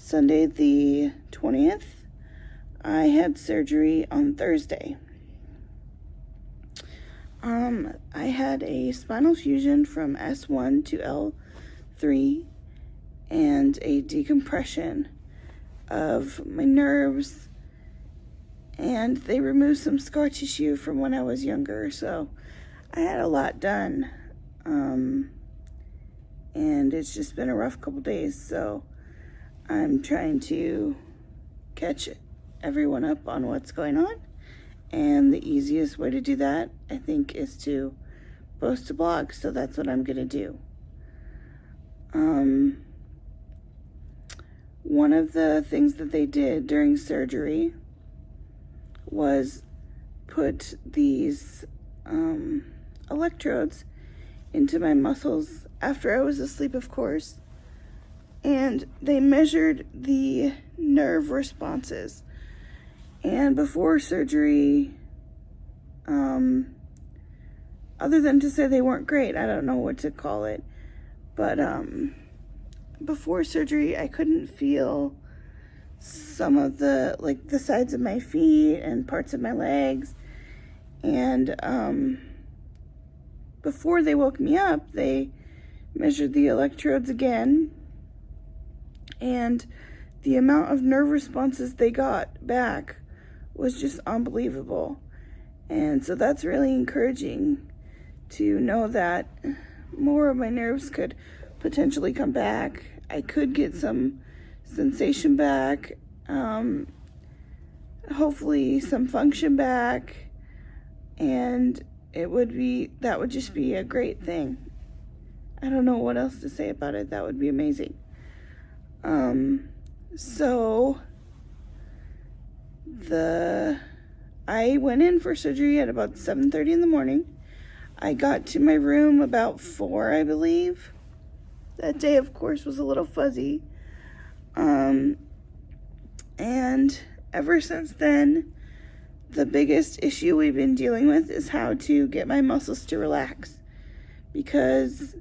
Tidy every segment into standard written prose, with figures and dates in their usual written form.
Sunday the 20th. I had surgery on Thursday. I had a spinal fusion from S1 to L3 and a decompression of my nerves, and they removed some scar tissue from when I was younger, so I had a lot done. And it's just been a rough couple days, so I'm trying to catch everyone up on what's going on. And the easiest way to do that, I think, is to post a blog. So that's what I'm gonna do. One of the things that they did during surgery was put these electrodes into my muscles after I was asleep, of course. And they measured the nerve responses. And before surgery, other than to say they weren't great, I don't know what to call it, but before surgery, I couldn't feel some of the sides of my feet and parts of my legs. And before they woke me up, they measured the electrodes again, and the amount of nerve responses they got back was just unbelievable. And so that's really encouraging to know that more of my nerves could potentially come back. I could get some sensation back, hopefully some function back, and that would just be a great thing. I don't know what else to say about it. That would be amazing. So I went in for surgery at about 7:30 in the morning. I got to my room about 4, I believe. That day, of course, was a little fuzzy. And ever since then, the biggest issue we've been dealing with is how to get my muscles to relax. Because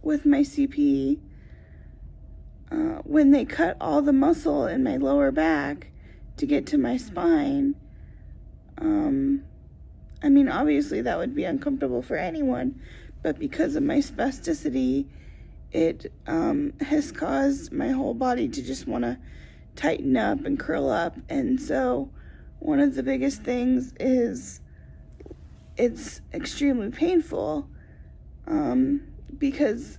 with my CP, when they cut all the muscle in my lower back to get to my spine, obviously that would be uncomfortable for anyone, but because of my spasticity, it has caused my whole body to just want to tighten up and curl up. And so one of the biggest things is it's extremely painful, because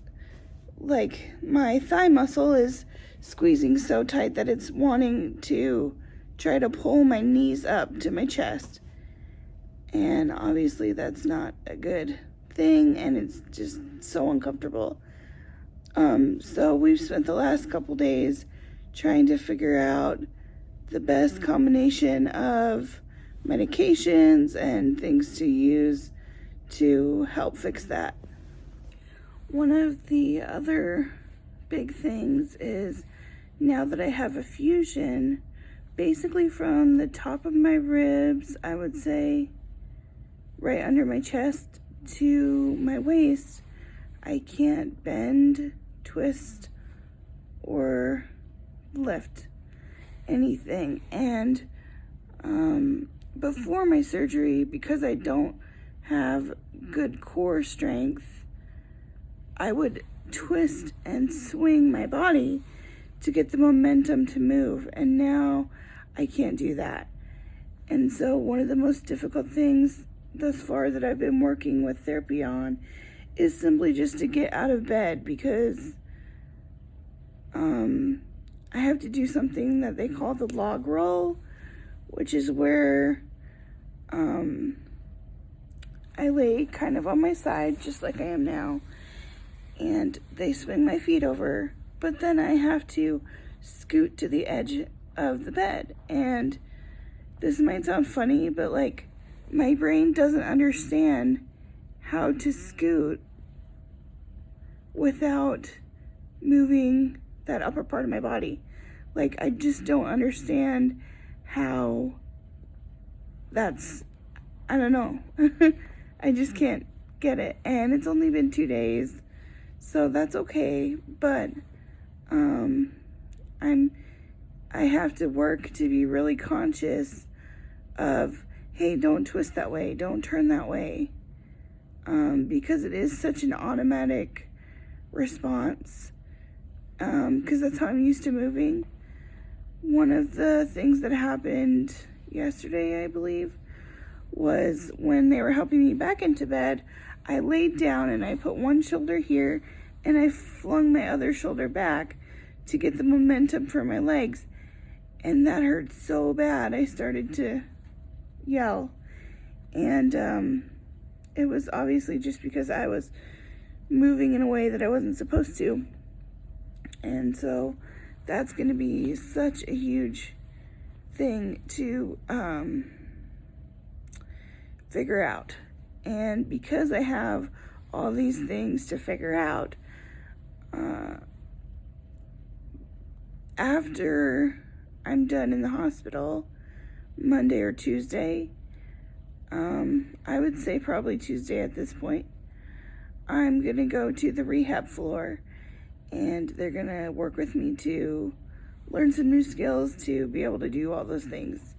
my thigh muscle is squeezing so tight that it's wanting to try to pull my knees up to my chest. And obviously that's not a good thing, and it's just so uncomfortable. So we've spent the last couple days trying to figure out the best combination of medications and things to use to help fix that. One of the other big things is, now that I have a fusion, basically from the top of my ribs, I would say right under my chest to my waist, I can't bend, twist, or lift anything. And before my surgery, because I don't have good core strength, I would twist and swing my body to get the momentum to move, and now I can't do that. And so one of the most difficult things thus far that I've been working with therapy on is simply just to get out of bed, because I have to do something that they call the log roll, which is where I lay kind of on my side, just like I am now, and they swing my feet over, but then I have to scoot to the edge of the bed. And this might sound funny, but my brain doesn't understand how to scoot without moving that upper part of my body. I just don't understand how that's, I don't know. I just can't get it. And it's only been 2 days, so that's okay. But I have to work to be really conscious of, hey, don't twist that way, don't turn that way, because it is such an automatic response, because that's how I'm used to moving. One of the things that happened yesterday, I believe, was when they were helping me back into bed, I laid down and I put one shoulder here and I flung my other shoulder back to get the momentum for my legs. And that hurt so bad, I started to yell. And it was obviously just because I was moving in a way that I wasn't supposed to. And so that's going to be such a huge thing to figure out. And because I have all these things to figure out, after I'm done in the hospital, Monday or Tuesday, I would say probably Tuesday at this point, I'm going to go to the rehab floor, and they're going to work with me to learn some new skills to be able to do all those things.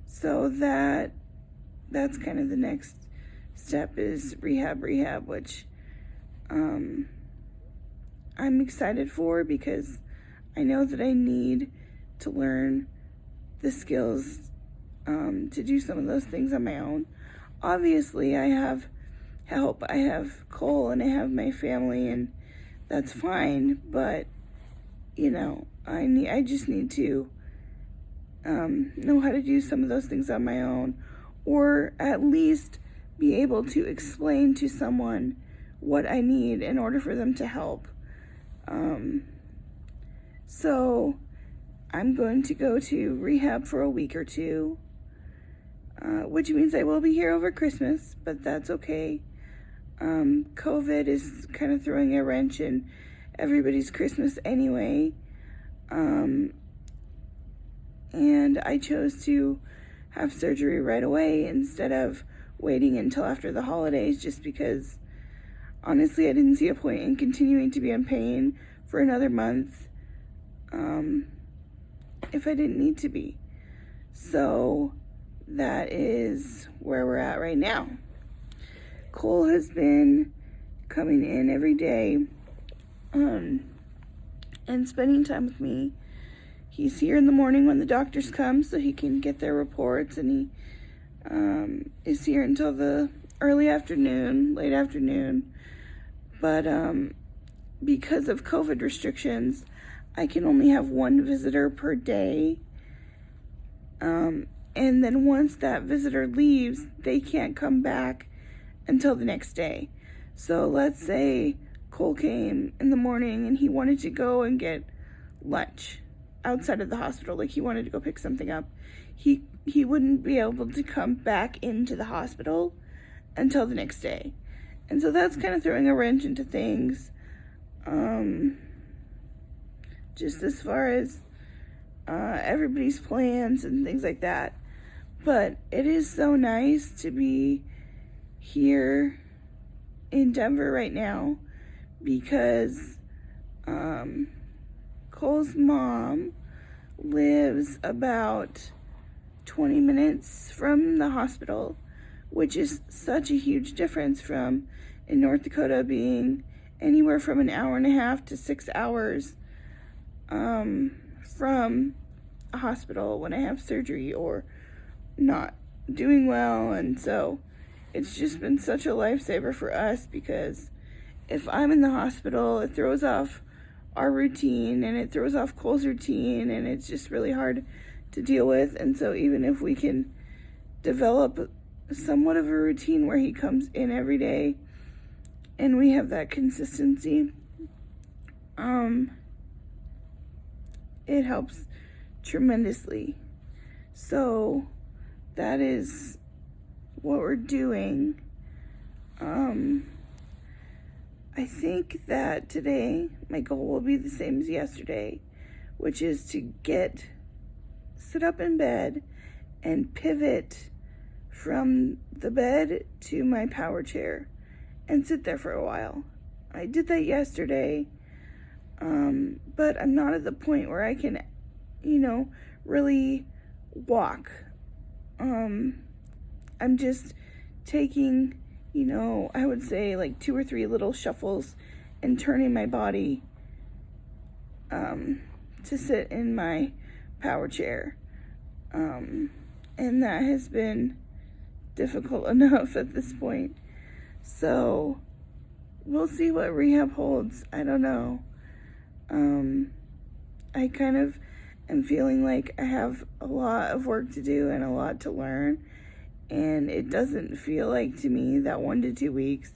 So that's kind of the next step, is rehab, which I'm excited for, because I know that I need to learn the skills to do some of those things on my own. Obviously, I have help. I have Cole and I have my family, and that's fine. But I just need to know how to do some of those things on my own, or at least be able to explain to someone what I need in order for them to help. So I'm going to go to rehab for a week or two, which means I will be here over Christmas, but that's okay. COVID is kind of throwing a wrench in everybody's Christmas anyway. And I chose to have surgery right away instead of waiting until after the holidays, just because honestly I didn't see a point in continuing to be in pain for another month if I didn't need to be. So that is where we're at right now. Cole has been coming in every day and spending time with me. He's here in the morning when the doctors come so he can get their reports, and he is here until the late afternoon. But because of COVID restrictions, I can only have one visitor per day. And then once that visitor leaves, they can't come back until the next day. So let's say Cole came in the morning and he wanted to go and get lunch outside of the hospital, like he wanted to go pick something up. He wouldn't be able to come back into the hospital until the next day. And so that's kind of throwing a wrench into things. Just as far as everybody's plans and things like that. But it is so nice to be here in Denver right now, because Cole's mom lives about 20 minutes from the hospital, which is such a huge difference from in North Dakota being anywhere from an hour and a half to 6 hours from a hospital when I have surgery or not doing well. And so it's just been such a lifesaver for us, because if I'm in the hospital, it throws off our routine and it throws off Cole's routine, and it's just really hard to deal with. And so even if we can develop somewhat of a routine where he comes in every day and we have that consistency, it helps tremendously. So that is what we're doing. I think that today my goal will be the same as yesterday, which is to sit up in bed and pivot from the bed to my power chair and sit there for a while. I did that yesterday, but I'm not at the point where I can, really walk. I'm just taking, I would say like 2 or 3 little shuffles and turning my body to sit in my power chair. And that has been difficult enough at this point. So we'll see what rehab holds. I don't know. I kind of am feeling like I have a lot of work to do and a lot to learn. And it doesn't feel like to me that 1 to 2 weeks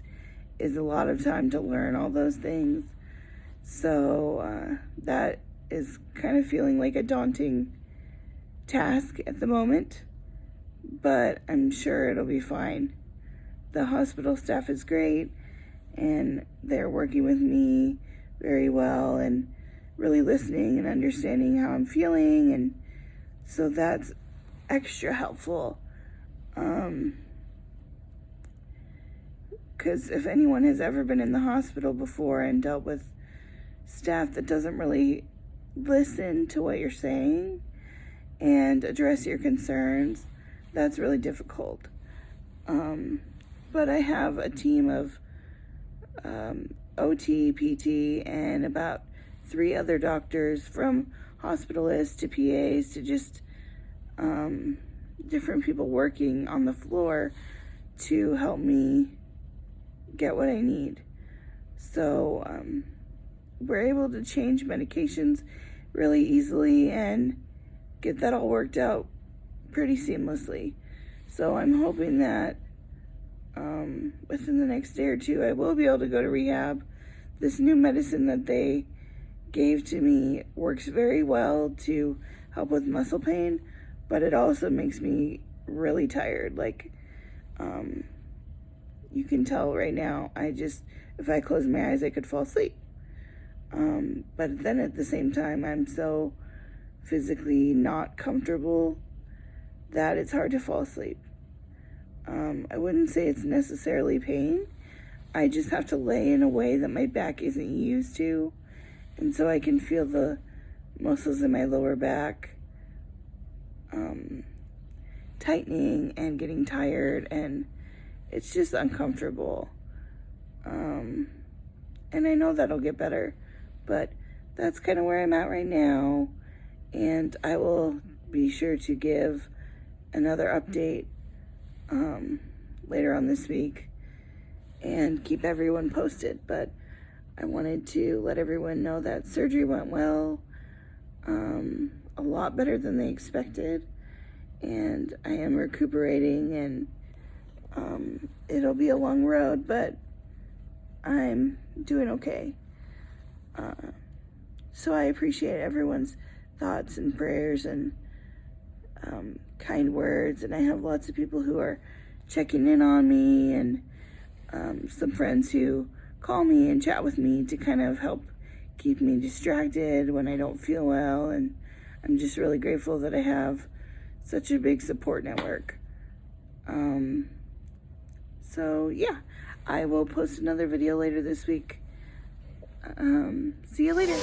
is a lot of time to learn all those things. So that is kind of feeling like a daunting task at the moment, but I'm sure it'll be fine. The hospital staff is great, and they're working with me very well and really listening and understanding how I'm feeling, and so that's extra helpful. Because if anyone has ever been in the hospital before and dealt with staff that doesn't really listen to what you're saying and address your concerns, that's really difficult. But I have a team of OT, PT, and about 3 other doctors, from hospitalists to PAs to just different people working on the floor to help me get what I need. So we're able to change medications really easily and get that all worked out pretty seamlessly. So I'm hoping that within the next day or 2 I will be able to go to rehab. This new medicine that they gave to me works very well to help with muscle pain, but it also makes me really tired. Like, you can tell right now, if I close my eyes, I could fall asleep. But then at the same time, I'm so physically not comfortable that it's hard to fall asleep. I wouldn't say it's necessarily pain. I just have to lay in a way that my back isn't used to, and so I can feel the muscles in my lower back tightening and getting tired, and it's just uncomfortable. And I know that'll get better, but that's kind of where I'm at right now, and I will be sure to give another update later on this week and keep everyone posted. But I wanted to let everyone know that surgery went well, a lot better than they expected, and I am recuperating, and it'll be a long road, but I'm doing okay. So I appreciate everyone's thoughts and prayers and kind words, and I have lots of people who are checking in on me, and some friends who call me and chat with me to kind of help keep me distracted when I don't feel well, and I'm just really grateful that I have such a big support network. So yeah, I will post another video later this week. See you later.